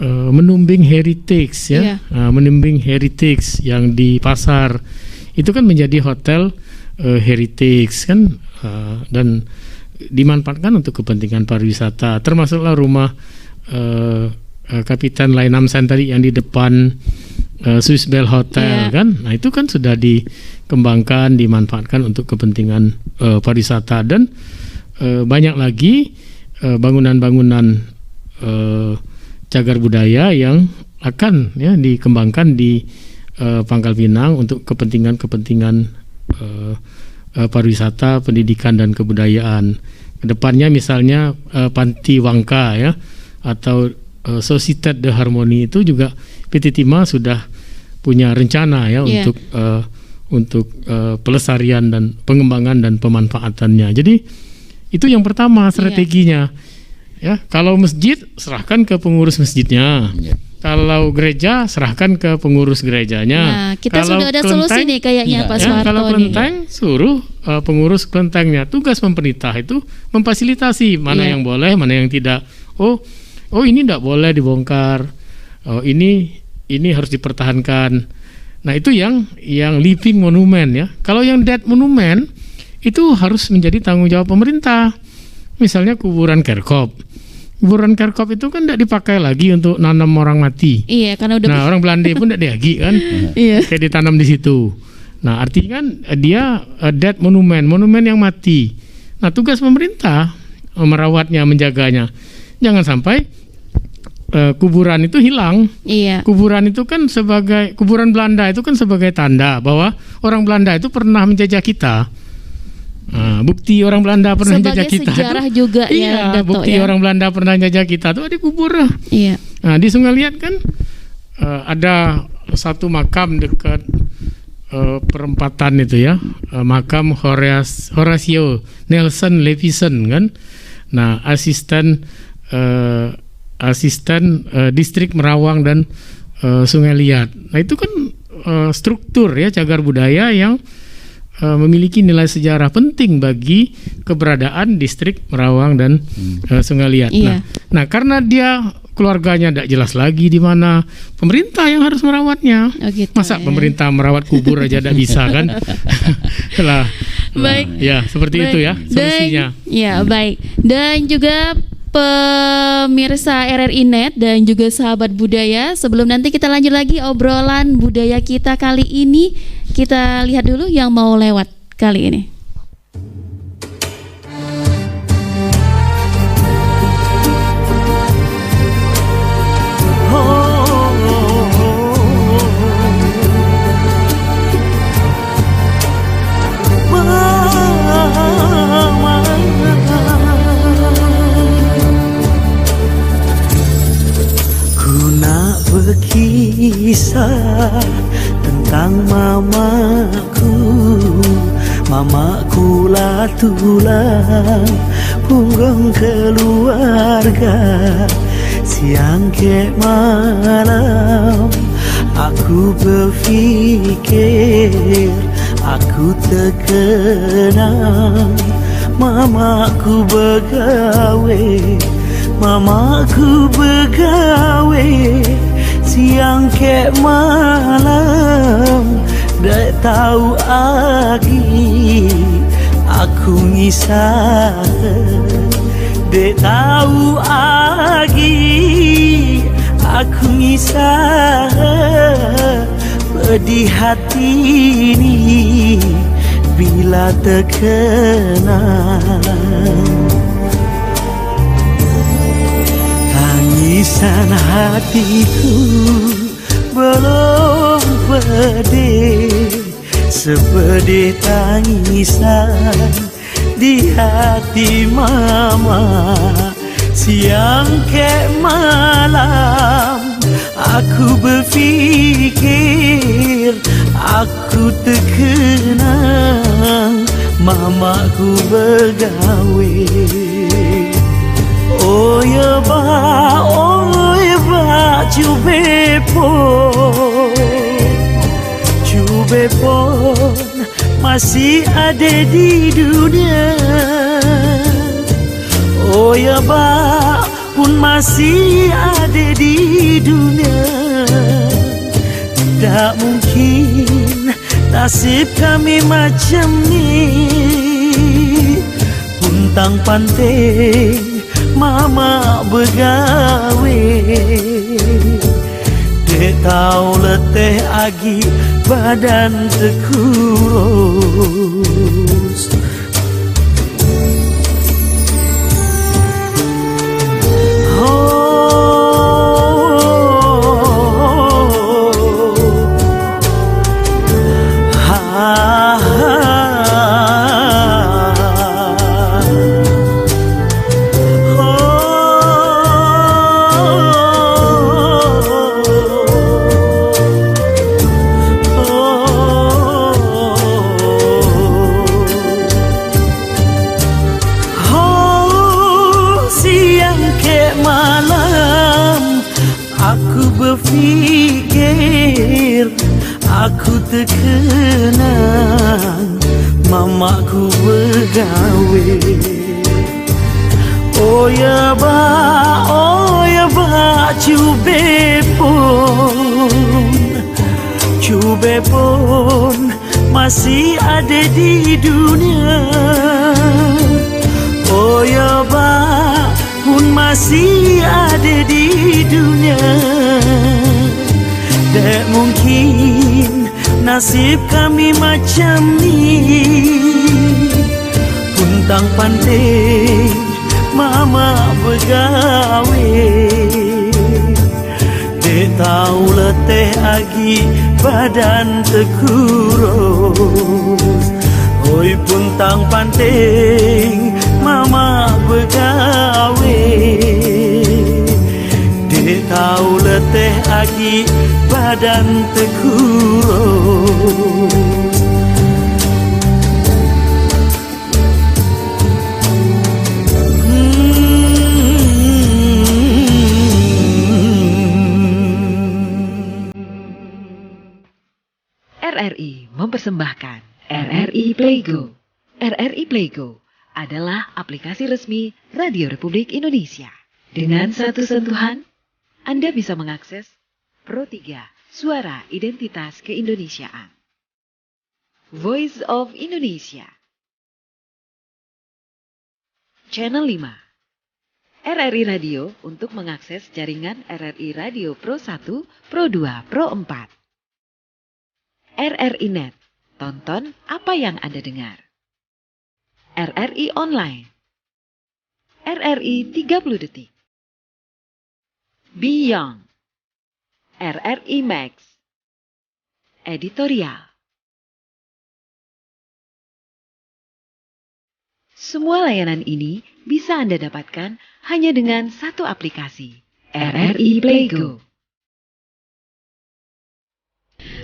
Menumbing Heritage, ya, Menumbing Heritage yang di pasar itu kan menjadi hotel heritage kan, dan dimanfaatkan untuk kepentingan pariwisata. Termasuklah rumah Kapitan Lainamsan tadi yang di depan Swiss Bell Hotel, kan. Nah, itu kan sudah dikembangkan, dimanfaatkan untuk kepentingan pariwisata. Dan banyak lagi bangunan-bangunan cagar budaya yang akan, ya, dikembangkan di Pangkal Pinang untuk kepentingan pariwisata, pendidikan dan kebudayaan. Kedepannya misalnya Panti Wangka, ya, atau Societat de Harmonie itu juga PT Timah sudah punya rencana, ya, untuk pelestarian dan pengembangan dan pemanfaatannya. Jadi itu yang pertama strateginya. Ya, kalau masjid serahkan ke pengurus masjidnya. Kalau gereja serahkan ke pengurus gerejanya. Nah, kita kalau sudah ada solusi nih kayaknya Pak Soeharto. Kalau kelenteng suruh pengurus kelentengnya. Tugas pemerintah itu memfasilitasi mana yang boleh, mana yang tidak. Oh ini tidak boleh dibongkar. Oh ini harus dipertahankan. Nah, itu yang living monument, ya. Kalau yang dead monument itu harus menjadi tanggung jawab pemerintah. Misalnya kuburan Kerkop. Kuburan Kerkop itu kan tidak dipakai lagi untuk nanam orang mati. Iya, karena udah. Nah, orang Belanda pun tidak diagi kan. Iya. Kayak ditanam di situ. Nah, artinya kan dia dead monument yang mati. Nah, tugas pemerintah merawatnya, menjaganya. Jangan sampai kuburan itu hilang. Iya. Kuburan itu kan kuburan Belanda itu kan sebagai tanda bahwa orang Belanda itu pernah menjajah kita. Nah, bukti orang Belanda pernah menjajah kita. Sebagai sejarah juga, iya, ya, Dato, bukti ya. orang Belanda pernah menjajah kita tuh dikubur. Iya. Nah, di Sungai Liat kan ada satu makam dekat perempatan itu, ya, makam Horatio Nelson Levison kan. Nah, asisten distrik Merawang dan Sungai Liat. Nah, itu kan struktur, ya, cagar budaya yang memiliki nilai sejarah penting bagi keberadaan distrik Merawang dan Sungai Liat. Iya. Nah, karena dia keluarganya tidak jelas lagi di mana, pemerintah yang harus merawatnya. Gitu, masa pemerintah merawat kubur aja tidak bisa kan? Lah, baik. Ya, seperti itu, ya, solusinya. Ya, baik. Dan juga pemirsa RRI Net dan juga sahabat budaya, sebelum nanti kita lanjut lagi obrolan budaya kita kali ini, kita lihat dulu yang mau lewat kali ini. Berkisah tentang mamaku lah tulang punggung keluarga. Siang ke malam aku berpikir, aku terkenang. Mamaku begawe siang ke malam, dak tahu lagi aku ngisah, dak tahu lagi aku ngisah. Pedih hati ini bila terkenang. Tangisan hatiku belum pedih sepedih tangisan di hati mama. Siang ke malam aku berfikir, aku terkenang mamaku bergawe. Oh ya ba cube pon masih ada di dunia. Oh ya ba pun masih ada di dunia. Tak mungkin nasib kami macam ni. Puntang panting mama bergawe. Dek tahu letih agi badan terkurus. Berfikir aku terkenang mamaku bergawe. Oh ya ba cube pun masih ada di dunia. Oh ya ba pun masih ada di dunia. Tak mungkin nasib kami macam ni. Puntang panting mama bergawe. Dek tahu letih agi badan terkurus. Oi puntang panting mama bergawe. Dek tahu letih agi badan terkurus. RRI mempersembahkan RRI Playgo. RRI Playgo adalah aplikasi resmi Radio Republik Indonesia. Dengan satu sentuhan, Anda bisa mengakses Pro 3 Suara Identitas Keindonesiaan, Voice of Indonesia, Channel 5, RRI Radio untuk mengakses jaringan RRI Radio Pro 1, Pro 2, Pro 4, RRI Net, tonton apa yang Anda dengar, RRI Online, RRI 30 Detik, Beyond, RRI Max, Editorial. Semua layanan ini bisa Anda dapatkan hanya dengan satu aplikasi, RRI Playgo.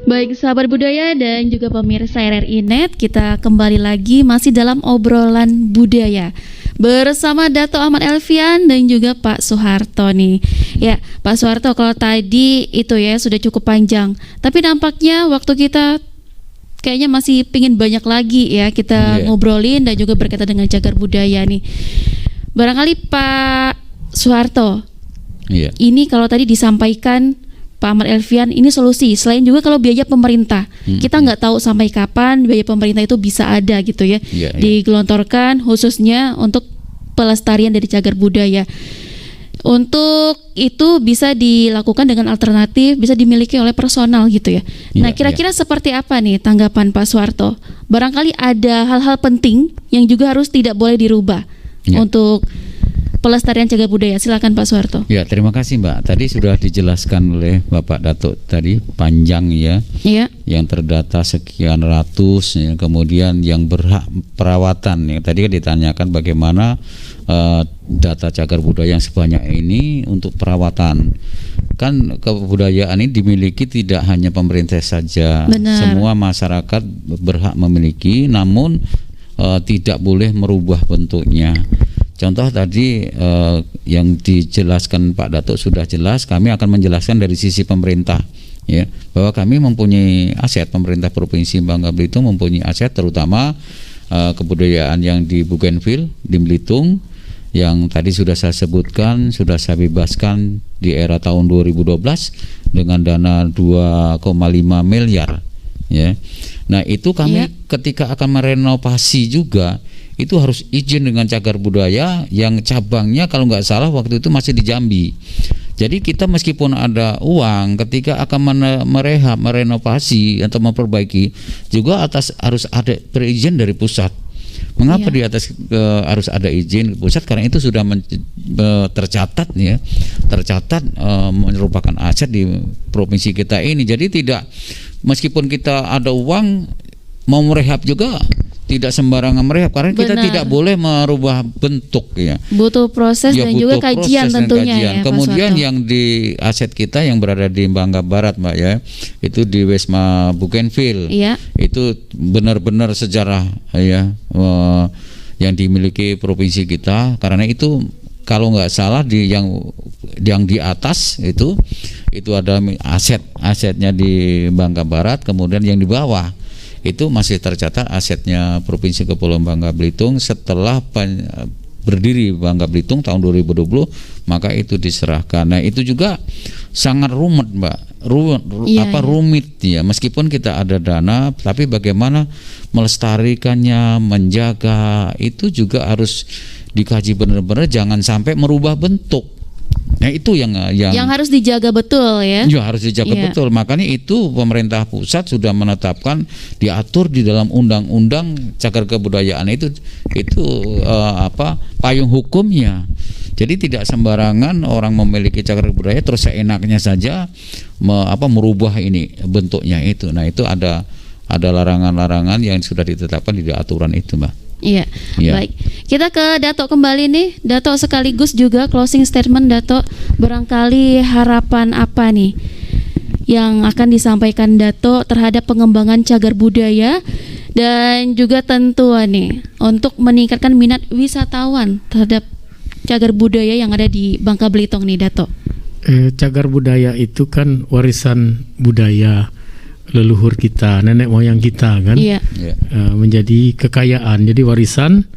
Baik sahabat budaya dan juga pemirsa RRI Net, kita kembali lagi masih dalam obrolan budaya bersama Dato' Ahmad Elfian dan juga Pak Soeharto nih. Ya, Pak Soeharto, kalau tadi itu ya sudah cukup panjang, tapi nampaknya waktu kita kayaknya masih pingin banyak lagi ya kita ngobrolin dan juga berkaitan dengan cagar budaya nih. Barangkali Pak Soeharto, ini kalau tadi disampaikan Pak Ahmad Elfian, ini solusi selain juga kalau biaya pemerintah, kita nggak tahu sampai kapan biaya pemerintah itu bisa ada gitu ya, digelontorkan khususnya untuk pelestarian dari cagar budaya. Untuk itu bisa dilakukan dengan alternatif, bisa dimiliki oleh personal gitu ya. Nah, kira-kira seperti apa nih tanggapan Pak Suwarto? Barangkali ada hal-hal penting yang juga harus tidak boleh dirubah untuk pelestarian cagar budaya. Silakan Pak Suwarto. Ya, terima kasih Mbak. Tadi sudah dijelaskan oleh Bapak Datuk tadi panjang ya. Iya. Yang terdata sekian ratus ya, kemudian yang berhak perawatan ya. Tadi kan ditanyakan bagaimana data cagar budaya yang sebanyak ini untuk perawatan. Kan kebudayaan ini dimiliki tidak hanya pemerintah saja. Benar. Semua masyarakat berhak memiliki, namun tidak boleh merubah bentuknya. Contoh tadi yang dijelaskan Pak Datuk sudah jelas, kami akan menjelaskan dari sisi pemerintah ya, bahwa kami mempunyai aset, pemerintah Provinsi Bangka Belitung mempunyai aset terutama kebudayaan yang di Bougainville di Belitung yang tadi sudah saya sebutkan, sudah saya bebaskan di era tahun 2012 dengan dana 2,5 miliar ya. Nah, itu kami ketika akan merenovasi juga itu harus izin dengan cagar budaya yang cabangnya kalau nggak salah waktu itu masih di Jambi. Jadi kita meskipun ada uang ketika akan merehab, merenovasi atau memperbaiki juga harus ada berizin dari pusat. Mengapa di atas harus ada izin pusat? Karena itu sudah tercatat ya, merupakan aset di provinsi kita ini. Jadi tidak, meskipun kita ada uang mau merehab juga tidak sembarangan merehab karena kita tidak boleh merubah bentuk ya. Butuh proses dan juga kajian tentunya ya. Kemudian yang di aset kita yang berada di Bangka Barat Mbak ya, itu di Wisma Bougainville. Iya. Itu benar-benar sejarah ya yang dimiliki provinsi kita, karena itu kalau nggak salah yang di atas itu ada asetnya di Bangka Barat, kemudian yang di bawah itu masih tercatat asetnya Provinsi Kepulauan Bangka Belitung. Setelah berdiri Bangka Belitung tahun 2020 maka itu diserahkan. Nah, itu juga sangat rumit Mbak, rumit ya. Meskipun kita ada dana, tapi bagaimana melestarikannya, menjaga itu juga harus dikaji benar-benar, jangan sampai merubah bentuk. Nah, itu yang harus dijaga betul ya. Ya, harus dijaga betul. Makanya itu pemerintah pusat sudah menetapkan, diatur di dalam undang-undang cagar kebudayaan itu payung hukumnya. Jadi tidak sembarangan orang memiliki cagar budaya terus seenaknya saja merubah ini bentuknya itu. Nah, itu ada larangan-larangan yang sudah ditetapkan di aturan itu, Mbak. Iya. Baik. Kita ke Dato kembali nih. Dato sekaligus juga closing statement Dato. Barangkali harapan apa nih yang akan disampaikan Dato terhadap pengembangan cagar budaya dan juga tentu nih untuk meningkatkan minat wisatawan terhadap cagar budaya yang ada di Bangka Belitung nih Dato. Cagar budaya itu kan warisan budaya leluhur kita, nenek moyang kita kan, menjadi kekayaan. Jadi warisan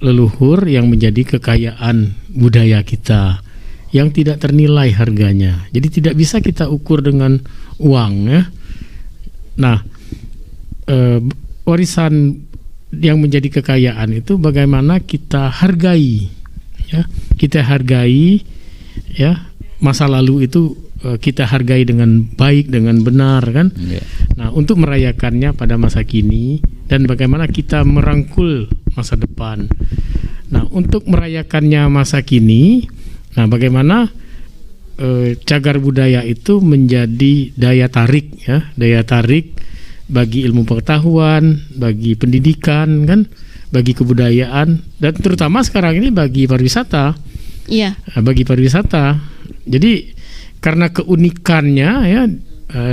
leluhur yang menjadi kekayaan budaya kita yang tidak ternilai harganya. Jadi tidak bisa kita ukur dengan uang ya. Nah, warisan yang menjadi kekayaan itu bagaimana kita hargai ya, masa lalu itu kita hargai dengan baik, dengan benar kan. Nah, untuk merayakannya pada masa kini dan bagaimana kita merangkul masa depan. Nah, untuk merayakannya masa kini, nah bagaimana cagar budaya itu menjadi daya tarik bagi ilmu pengetahuan, bagi pendidikan kan, bagi kebudayaan dan terutama sekarang ini bagi pariwisata. Iya. Bagi pariwisata. Jadi karena keunikannya ya,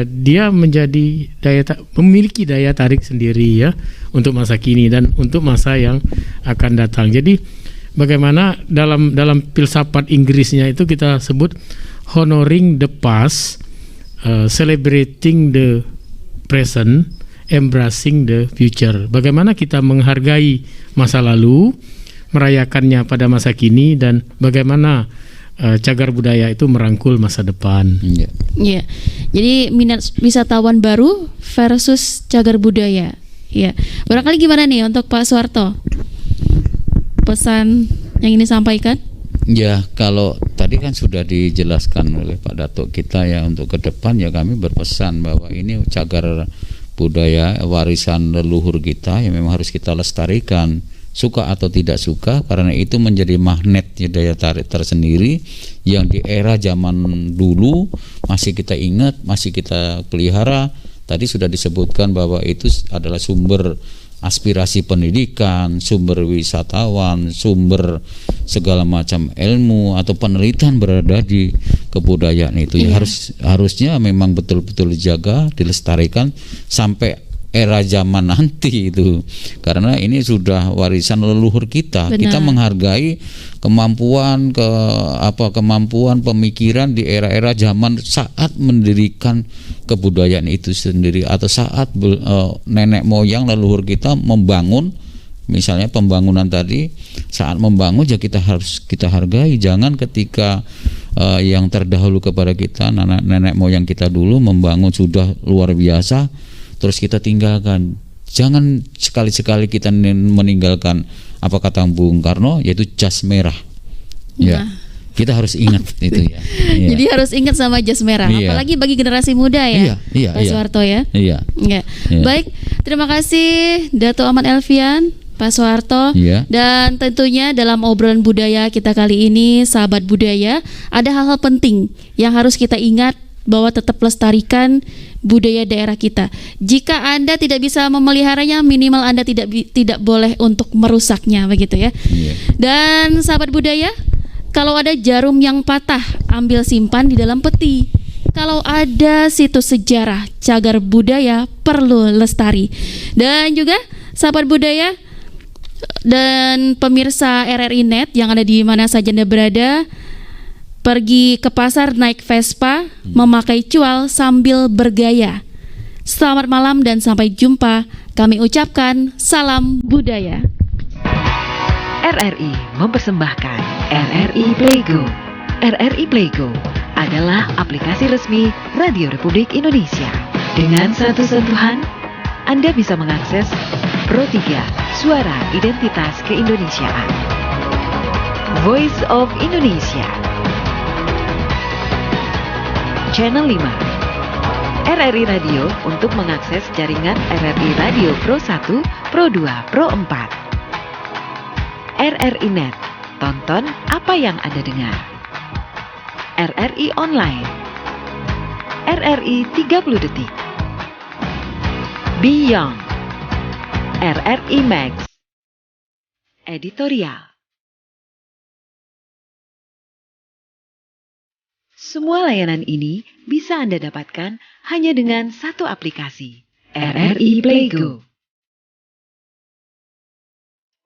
dia memiliki daya tarik sendiri ya untuk masa kini dan untuk masa yang akan datang. Jadi bagaimana dalam filsafat Inggrisnya itu kita sebut honoring the past, celebrating the present, embracing the future. Bagaimana kita menghargai masa lalu, merayakannya pada masa kini, dan bagaimana cagar budaya itu merangkul masa depan. Iya. Jadi minat wisatawan baru versus cagar budaya. Iya. Barangkali gimana nih untuk Pak Suwarto? Pesan yang ini sampaikan? Ya, kalau tadi kan sudah dijelaskan oleh Pak Datuk kita ya, untuk ke depan ya kami berpesan bahwa ini cagar budaya warisan leluhur kita yang memang harus kita lestarikan, suka atau tidak suka, karena itu menjadi magnet daya tarik tersendiri yang di era zaman dulu masih kita ingat, masih kita pelihara. Tadi sudah disebutkan bahwa itu adalah sumber aspirasi pendidikan, sumber wisatawan, sumber segala macam ilmu atau penelitian berada di kebudayaan itu. Ya harusnya memang betul-betul dijaga, dilestarikan sampai era zaman nanti itu, karena ini sudah warisan leluhur kita. Benar. Kita menghargai kemampuan kemampuan pemikiran di era-era zaman saat mendirikan kebudayaan itu sendiri, atau saat nenek moyang leluhur kita membangun, misalnya pembangunan tadi, saat membangun ya kita harus kita hargai. Jangan ketika yang terdahulu kepada kita, nenek moyang kita dulu membangun sudah luar biasa, terus kita tinggalkan. Jangan sekali-sekali kita meninggalkan apa kata Bung Karno, yaitu jas merah. Ya, kita harus ingat itu ya. Jadi harus ingat sama jas merah, apalagi bagi generasi muda ya, Pak Soeharto ya. Iya. Baik, terima kasih Dato' Ahmad Elvian, Pak Soeharto. Dan tentunya dalam obrolan budaya kita kali ini, sahabat budaya, ada hal-hal penting yang harus kita ingat, bahwa tetap lestarikan budaya daerah kita. Jika Anda tidak bisa memeliharanya, minimal Anda tidak boleh untuk merusaknya, begitu ya. Dan sahabat budaya, kalau ada jarum yang patah, ambil simpan di dalam peti. Kalau ada situs sejarah, cagar budaya perlu lestari. Dan juga sahabat budaya dan pemirsa RRI Net yang ada di mana saja Anda berada, pergi ke pasar naik Vespa, memakai cual sambil bergaya. Selamat malam dan sampai jumpa. Kami ucapkan salam budaya. RRI mempersembahkan RRI Playgo. RRI Playgo adalah aplikasi resmi Radio Republik Indonesia. Dengan satu sentuhan, Anda bisa mengakses Pro 3 Suara Identitas Keindonesiaan, Voice of Indonesia, Channel 5, RRI Radio untuk mengakses jaringan RRI Radio Pro 1, Pro 2, Pro 4. RRI Net, tonton apa yang Anda dengar. RRI Online, RRI 30 Detik, Beyond, RRI Max, Editorial. Semua layanan ini bisa Anda dapatkan hanya dengan satu aplikasi, RRI Playgo.